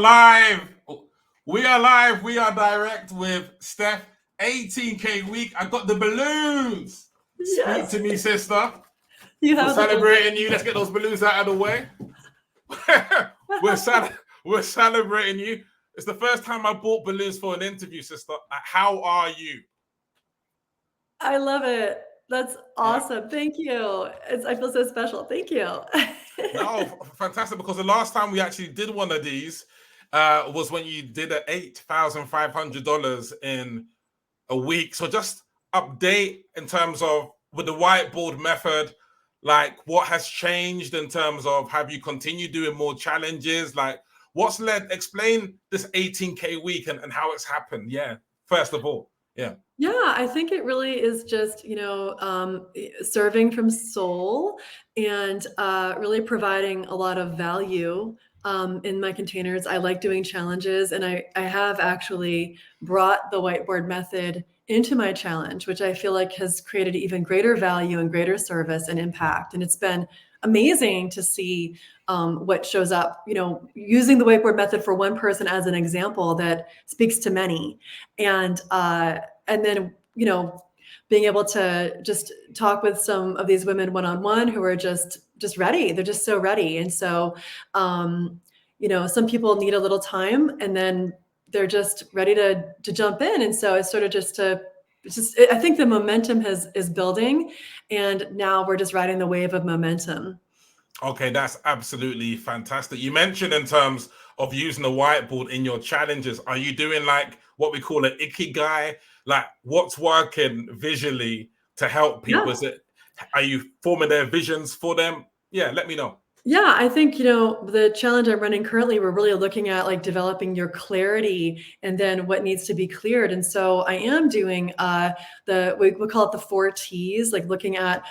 live. We are live. We are direct with Steph. 18K week. I got the balloons. Speak Yes. to me, sister. You We're have the celebrating you. Let's get those balloons out of the way. We're celebrating you. It's the first time I bought balloons for an interview, sister. How are you? I love it. That's awesome. Thank you. I feel so special. Thank you. No, fantastic. Because the last time we actually did one of these was when you did a $8,500 in a week. So just update in terms of with the whiteboard method, like what has changed in terms of have you continued doing more challenges? Like what's explain this 18K week and how it's happened. Yeah. First of all. Yeah. Yeah, I think it really is just, serving from soul and really providing a lot of value in my containers. I like doing challenges, and I have actually brought the whiteboard method into my challenge, which I feel like has created even greater value and greater service and impact. And it's been amazing to see what shows up, using the whiteboard method for one person as an example that speaks to many. And then, being able to just talk with some of these women one-on-one who are just ready. They're just so ready. And so, some people need a little time and then they're just ready to jump in. And so it's sort of I think the momentum is building, and now we're just riding the wave of momentum. Okay, that's absolutely fantastic. You mentioned in terms of using the whiteboard in your challenges, are you doing like what we call an ikigai? Like what's working visually to help people? Yeah. Are you forming their visions for them? Yeah, let me know. Yeah, I think, the challenge I'm running currently, we're really looking at like developing your clarity and then what needs to be cleared. And so I am doing we call it the 4 T's, like looking at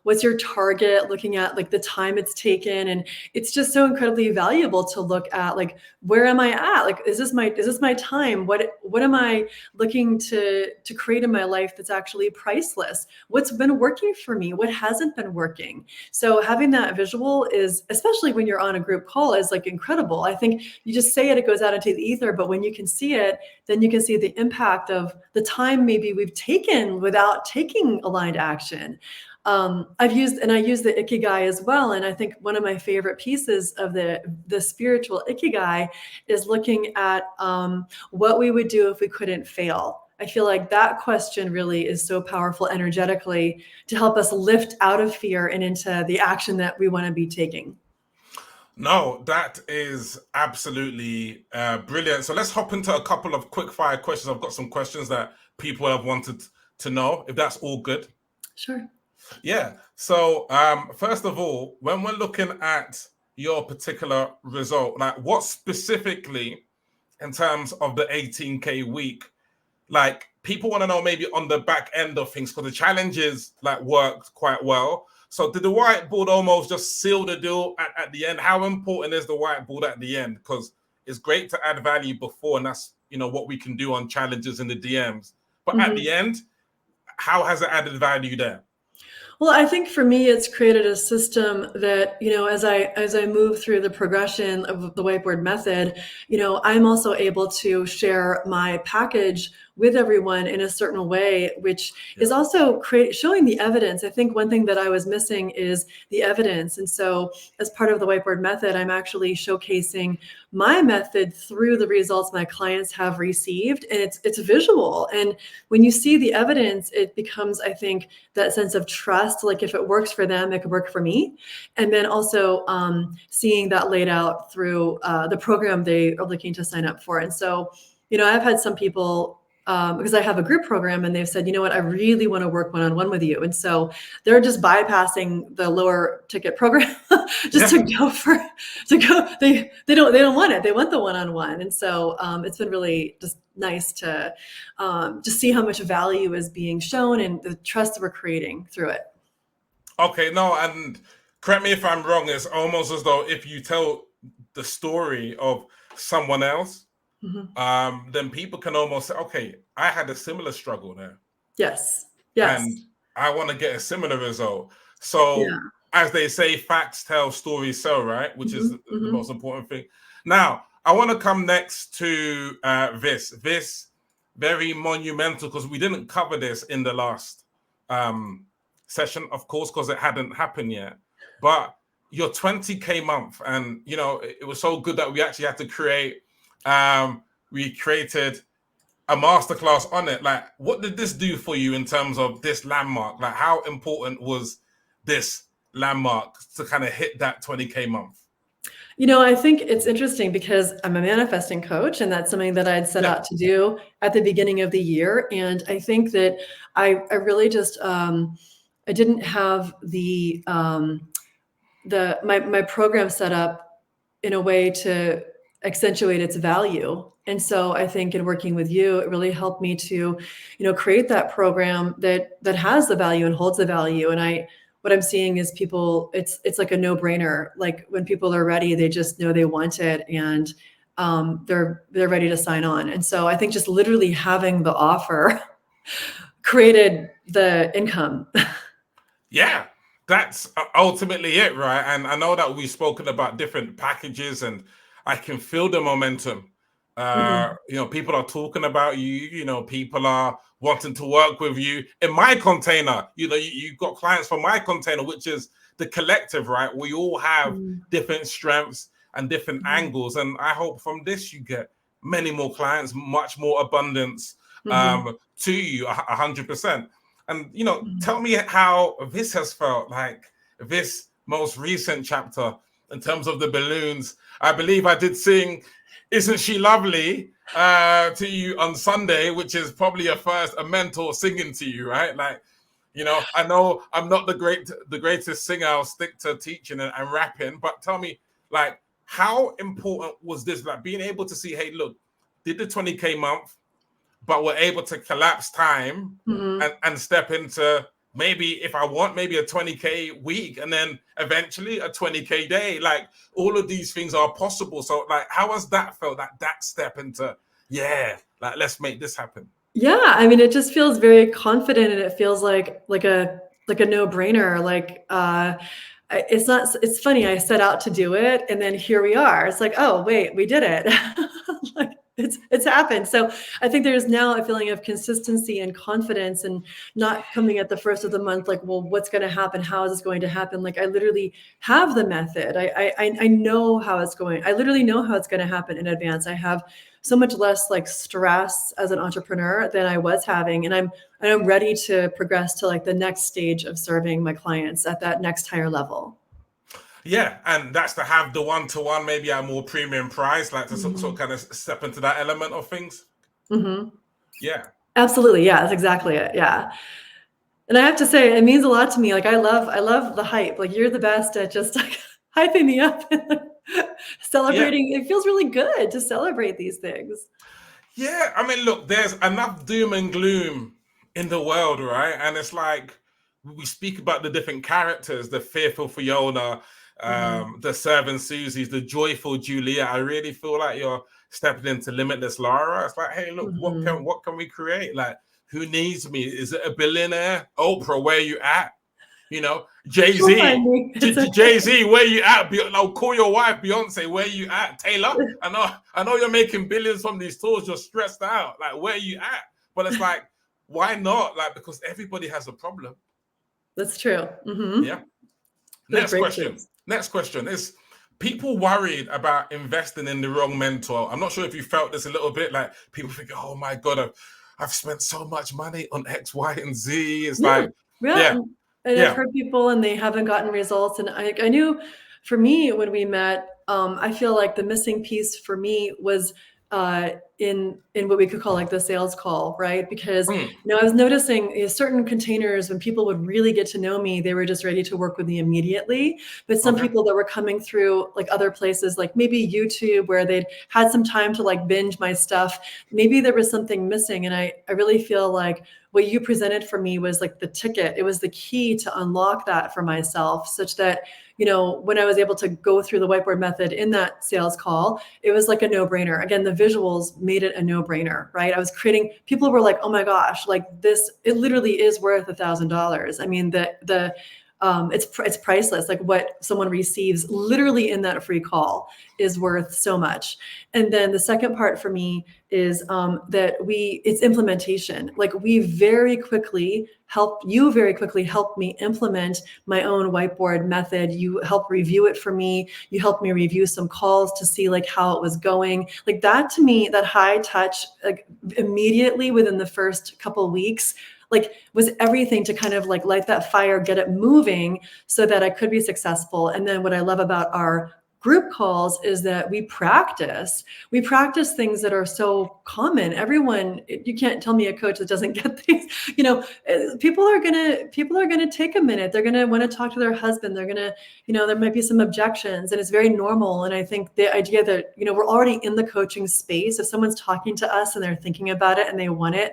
what's your target, looking at like the time it's taken. And it's just so incredibly valuable to look at like, where am I at? Like, is this my time? What am I looking to create in my life that's actually priceless? What's been working for me? What hasn't been working? So having that visual is, especially when you're on a group call, is like incredible. I think you just say it goes out into the ether, but when you can see it, then you can see the impact of the time maybe we've taken without taking aligned action. I use the ikigai as well. And I think one of my favorite pieces of the spiritual ikigai is looking at what we would do if we couldn't fail. I feel like that question really is so powerful energetically to help us lift out of fear and into the action that we want to be taking. No, that is absolutely brilliant. So let's hop into a couple of quick fire questions. I've got some questions that people have wanted to know, if that's all good. Sure. Yeah. So first of all, when we're looking at your particular result, like what specifically in terms of the 18K week, like people want to know maybe on the back end of things, because the challenges like worked quite well. So did the whiteboard almost just seal the deal at the end? How important is the whiteboard at the end? Because it's great to add value before, and that's what we can do on challenges in the DMs. But at the end, how has it added value there? Well, I think for me, it's created a system that, as I move through the progression of the whiteboard method, I'm also able to share my package with everyone in a certain way, which is also showing the evidence. I think one thing that I was missing is the evidence. And so as part of the whiteboard method, I'm actually showcasing my method through the results my clients have received. And it's visual. And when you see the evidence, it becomes, I think, that sense of trust. Like if it works for them, it could work for me. And then also seeing that laid out through the program they are looking to sign up for. And so, I've had some people, because I have a group program, and they've said, you know what, I really want to work one-on-one with you. And so they're just bypassing the lower ticket program to go. They don't want it. They want the one-on-one. And so it's been really just nice to just see how much value is being shown and the trust that we're creating through it. Okay, no, and correct me if I'm wrong, it's almost as though if you tell the story of someone else, then people can almost say, okay, I had a similar struggle there. Yes. And I want to get a similar result. So as they say, facts tell, stories sell, right? Which is the most important thing. Now, I want to come next to this very monumental, because we didn't cover this in the last session, of course, because it hadn't happened yet. But your 20K month, and it was so good that we actually had to create. We created a masterclass on it. Like, what did this do for you in terms of this landmark? Like, how important was this landmark to kind of hit that 20K month? I think it's interesting because I'm a manifesting coach, and that's something that I'd set out to do at the beginning of the year. And I think that I really just I didn't have my program set up in a way to accentuate its value. And so I think in working with you, it really helped me to, create that program that has the value and holds the value. And what I'm seeing is people, it's like a no-brainer. Like, when people are ready, they just know they want it, and they're ready to sign on. And so I think just literally having the offer created the income. Yeah, that's ultimately it, right? And I know that we've spoken about different packages, and I can feel the momentum. People are talking about you, people are wanting to work with you in my container. You've got clients from my container, which is the collective, right? We all have different strengths and different angles. And I hope from this, you get many more clients, much more abundance to you, 100%. And, tell me how this has felt, like this most recent chapter in terms of the balloons. I believe I did sing "Isn't She Lovely" to you on Sunday, which is probably a mentor singing to you, right? Like, I know I'm not the greatest singer. I'll stick to teaching and rapping, but tell me, like, how important was this? Like, being able to see, hey, look, did the 20K month, but we're able to collapse time and step into, maybe if I want, maybe a 20K week, and then eventually a 20K day. Like, all of these things are possible. So, like, how has that felt, that step into, like, let's make this happen? Yeah, I mean, it just feels very confident, and it feels like a no-brainer. Like, it's funny, I set out to do it, and then here we are. It's like, oh wait, we did it. Like, it's happened. So I think there's now a feeling of consistency and confidence, and not coming at the first of the month like, well, what's going to happen? How is this going to happen? Like, I literally have the method. I know how it's going. I literally know how it's going to happen in advance. I have so much less like stress as an entrepreneur than I was having, and I'm ready to progress to like the next stage of serving my clients at that next higher level. Yeah, and that's to have the one-to-one, maybe at a more premium price, like to sort of kind of step into that element of things. Yeah, absolutely. Yeah, that's exactly it. Yeah. And I have to say, it means a lot to me. Like, I love the hype. Like, you're the best at just like hyping me up and celebrating. It feels really good to celebrate these things. Yeah, I mean, look, there's enough doom and gloom in the world, right? And it's like, we speak about the different characters, the fearful Fiona, the serving Susies, the joyful Julia. I really feel like you're stepping into limitless Lara. It's like, hey, look, what can we create? Like, who needs me? Is it a billionaire? Oprah, where you at? Jay-Z, Jay-Z, where you at? I'll call your wife, Beyonce, where you at? Taylor, I know you're making billions from these tours. You're stressed out. Like, where you at? But it's like, why not? Like, because everybody has a problem. That's true. Yeah. Next question is, people worried about investing in the wrong mentor. I'm not sure if you felt this a little bit. Like, people think, oh my God, I've spent so much money on X, Y, and Z. It's like, And I've heard people and they haven't gotten results. And I knew, for me, when we met, I feel like the missing piece for me was in what we could call like the sales call, right? Because I was noticing certain containers, when people would really get to know me, they were just ready to work with me immediately. But some people that were coming through like other places, like maybe YouTube, where they'd had some time to like binge my stuff, maybe there was something missing. And I really feel like what you presented for me was like the ticket. It was the key to unlock that for myself, such that, when I was able to go through the whiteboard method in that sales call, it was like a no-brainer. Again, the visuals made it a no-brainer, right? I was creating, people were like, oh my gosh, like this, it literally is worth $1,000. I mean, it's priceless. Like what someone receives literally in that free call is worth so much. And then the second part for me is that it's implementation. Like we very quickly help me implement my own whiteboard method. You help review it for me. You help me review some calls to see like how it was going. Like that to me, that high touch, like immediately within the first couple of weeks, like was everything to kind of like light that fire, get it moving so that I could be successful. And then what I love about our group calls is that we practice things that are so common. Everyone, you can't tell me a coach that doesn't get things, people are going to take a minute. They're going to want to talk to their husband. They're going to, there might be some objections, and it's very normal. And I think the idea that, we're already in the coaching space. If someone's talking to us and they're thinking about it and they want it,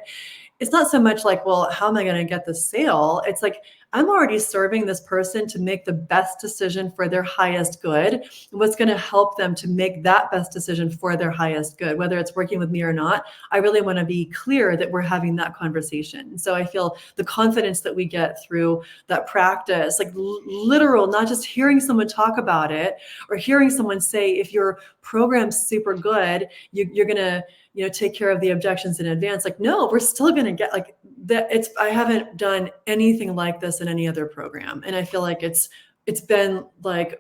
it's not so much like, well, how am I going to get the sale? It's like, I'm already serving this person to make the best decision for their highest good. And what's going to help them to make that best decision for their highest good, whether it's working with me or not. I really want to be clear that we're having that conversation. So I feel the confidence that we get through that practice, like literal, not just hearing someone talk about it or hearing someone say, if your program's super good, you're going to, take care of the objections in advance. Like, no, we're still going to get like that. I haven't done anything like this in any other program. And I feel like it's been like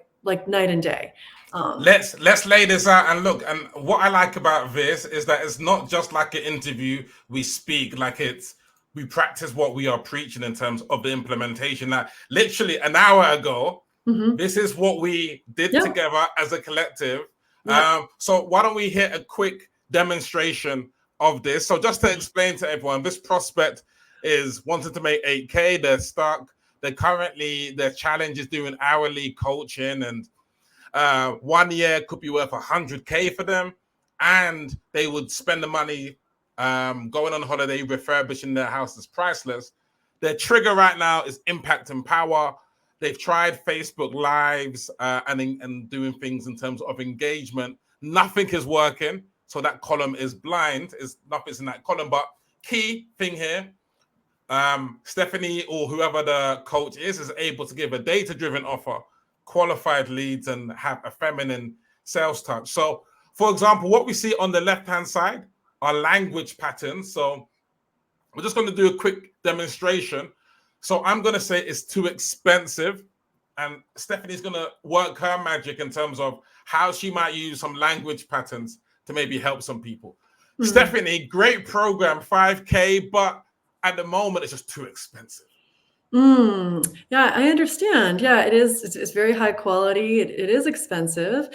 night and day. Let's lay this out and look. And what I like about this is that it's not just like an interview. We speak like we practice what we are preaching in terms of the implementation. Now, literally an hour ago, this is what we did together as a collective. So why don't we hit a quick demonstration of this? So just to explain to everyone, this prospect is wanting to make 8K. They're stuck. Their challenge is doing hourly coaching, and 1 year could be worth 100K for them, and they would spend the money going on holiday, refurbishing their house is priceless. Their trigger right now is impact and power. They've tried Facebook Lives and doing things in terms of engagement. Nothing is working. So that column is blind. Nothing's in that column. But key thing here, Stephanie or whoever the coach is able to give a data-driven offer, qualified leads, and have a feminine sales touch. So, for example, what we see on the left-hand side are language patterns. So we're just going to do a quick demonstration. So I'm going to say it's too expensive. And Stephanie's going to work her magic in terms of how she might use some language patterns to maybe help some people. Stephanie, great program, 5K, but at the moment it's just too expensive. Yeah, I understand. Yeah, it is. It's very high quality. It is expensive.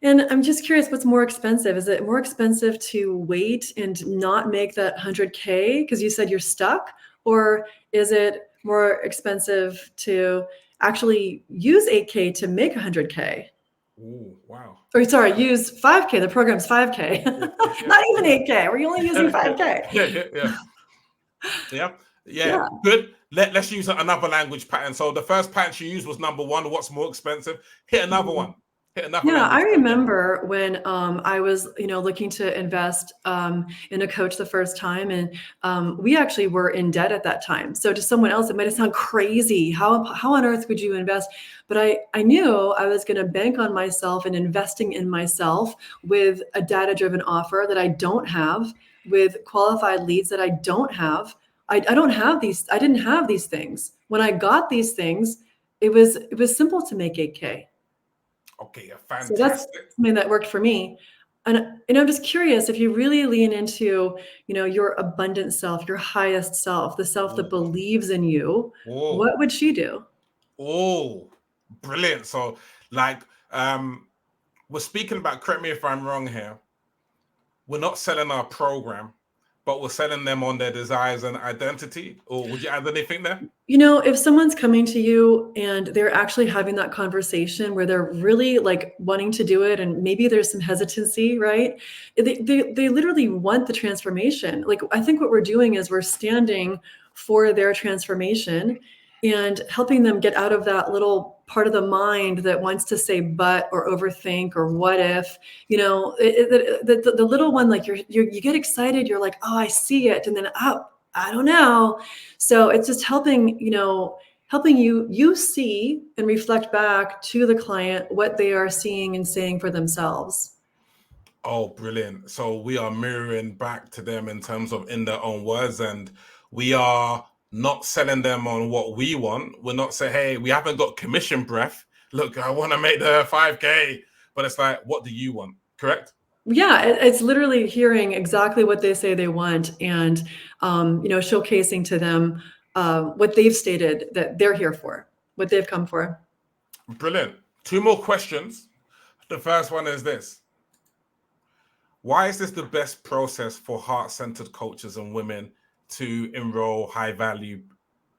And I'm just curious, what's more expensive? Is it more expensive to wait and not make that 100K because you said you're stuck? Or is it more expensive to actually use 8K to make 100K? Oh, wow. Or sorry, use 5K. The program's 5K. Not even 8K. We're only using 5K. Yeah. Good. Let's use another language pattern. So the first pattern she used was number 1. What's more expensive? Hit another one. Yeah, I remember when I was, looking to invest in a coach the first time, and we actually were in debt at that time. So to someone else, it might have sounded crazy. How on earth would you invest? But I knew I was going to bank on myself and investing in myself with a data-driven offer that I don't have, with qualified leads that I don't have. I don't have these. I didn't have these things. When I got these things, it was simple to make 8K. Okay, fantastic. So that's something that worked for me. And I'm just curious, if you really lean into, your abundant self, your highest self, the self that believes in you, what would she do? Oh, brilliant. So we're speaking about, correct me if I'm wrong here, we're not selling our program, but we're selling them on their desires and identity. Or would you add anything there? If someone's coming to you and they're actually having that conversation where they're really like wanting to do it, and maybe there's some hesitancy, right? They literally want the transformation. Like, I think what we're doing is we're standing for their transformation and helping them get out of that little part of the mind that wants to say but or overthink or what if. The little one, like you get excited, you're like, oh, I see it, and then I don't know. So it's just helping helping you see and reflect back to the client what they are seeing and saying for themselves. Oh, brilliant. So we are mirroring back to them in terms of in their own words, and we are not selling them on what we want. We're not saying, hey, we haven't got commission breath. Look, I want to make the 5K, but it's like, what do you want? Correct? Yeah, it's literally hearing exactly what they say they want and, showcasing to them what they've stated that they're here for, what they've come for. Brilliant. Two more questions. The first one is this. Why is this the best process for heart-centered coaches and women to enroll high-value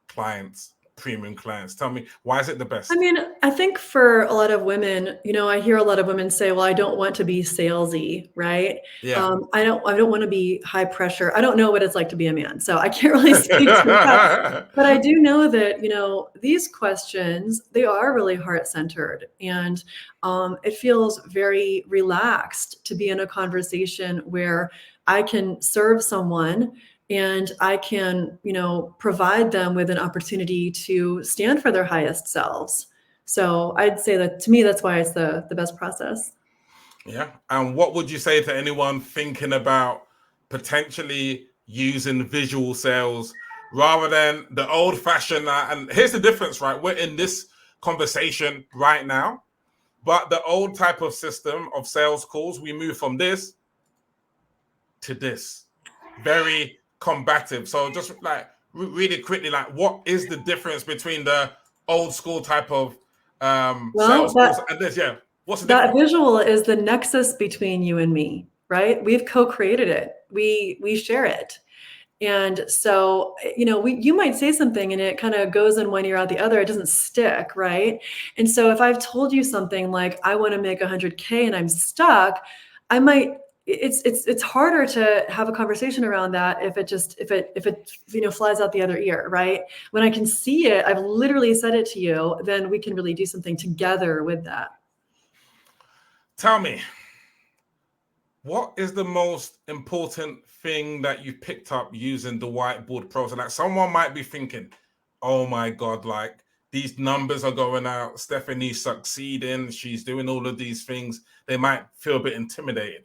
clients, premium clients? Tell me, why is it the best? I mean, I think for a lot of women, I hear a lot of women say, well, I don't want to be salesy, right? Yeah. I don't want to be high pressure. I don't know what it's like to be a man, so I can't really speak to that. But I do know that, these questions, they are really heart-centered, and it feels very relaxed to be in a conversation where I can serve someone and I can, provide them with an opportunity to stand for their highest selves. So I'd say that to me, that's why it's the best process. Yeah. And what would you say to anyone thinking about potentially using visual sales rather than the old fashioned? And here's the difference, right? We're in this conversation right now, but the old type of system of sales calls, we move from this to this. Very combative. So just like really quickly, like what is the difference between the old school type of sales calls and this? Yeah. What's the difference? That visual is the nexus between you and me, right? We've co-created it. We share it. And so, you might say something and it kind of goes in one ear out the other. It doesn't stick, right? And so if I've told you something like, I want to make 100K and I'm stuck, I might, it's harder to have a conversation around that if it flies out the other ear, right? When I can see it, I've literally said it to you, then we can really do something together with that. Tell me, what is the most important thing that you picked up using the whiteboard process? Like someone might be thinking, oh my God, like these numbers are going out. Stephanie's succeeding. She's doing all of these things. They might feel a bit intimidated.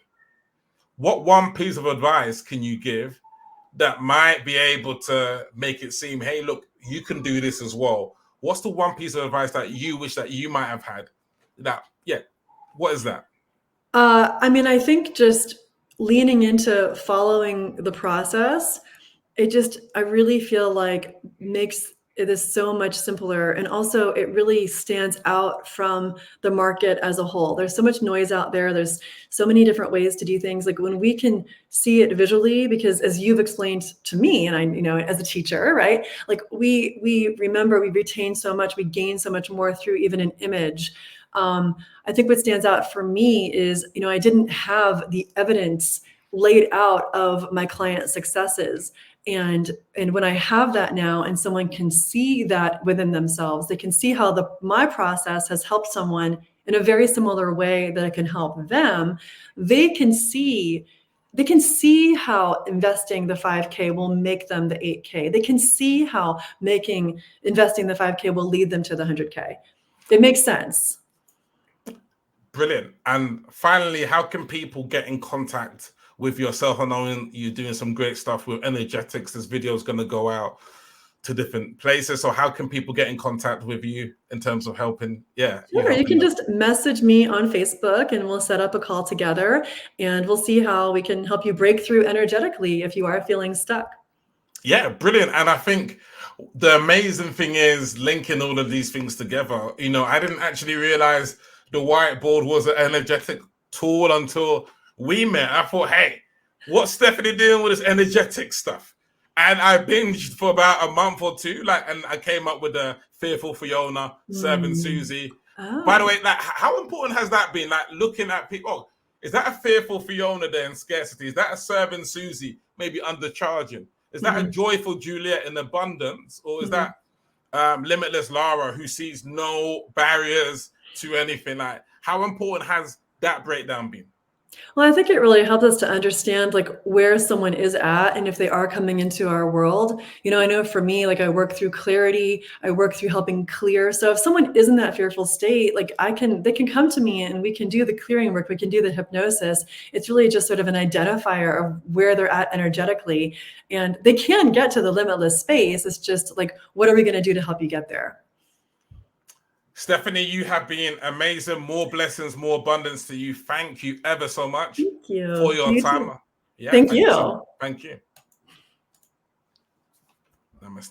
What one piece of advice can you give that might be able to make it seem, hey, look, you can do this as well? What's the one piece of advice that you wish that you might have had? What is that? I think just leaning into following the process, I really feel like makes this so much simpler. And also it really stands out from the market as a whole. There's so much noise out there. There's so many different ways to do things. Like when we can see it visually, because as you've explained to me, and I, as a teacher, right? Like we remember, we retain so much, we gain so much more through even an image. I think what stands out for me is, I didn't have the evidence laid out of my client successes. And when I have that now and someone can see that within themselves, they can see how my process has helped someone in a very similar way that I can help them. They can see how investing the 5K will make them the 8K. They can see how investing the 5K will lead them to the 100K. It makes sense. Brilliant. And finally, how can people get in contact with yourself? I know you're doing some great stuff with energetics. This video is going to go out to different places. So how can people get in contact with you in terms of helping? Yeah. Sure. You can just message me on Facebook and we'll set up a call together and we'll see how we can help you break through energetically if you are feeling stuck. Yeah, brilliant. And I think the amazing thing is linking all of these things together. I didn't actually realize the whiteboard was an energetic tool until we met. I thought, hey, what's Stephanie doing with this energetic stuff? And I binged for about a month or two, and I came up with the Fearful Fiona, Serving Susie. Oh. By the way, how important has that been? Like looking at people, oh, is that a Fearful Fiona there in scarcity? Is that a Serving Susie, maybe undercharging? Is that a Joyful Juliet in abundance? Or is that Limitless Lara who sees no barriers to anything? Like, how important has that breakdown been? Well, I think it really helps us to understand like where someone is at and if they are coming into our world. I know for me, like I work through clarity, I work through helping clear. So if someone is in that fearful state, like they can come to me and we can do the clearing work, we can do the hypnosis. It's really just sort of an identifier of where they're at energetically. And they can get to the limitless space. It's just like, what are we going to do to help you get there? Stephanie, you have been amazing. More blessings, more abundance to you. Thank you ever so much Thank you. for your You time. too. Yeah, Thank thank you so much. you. Thank you.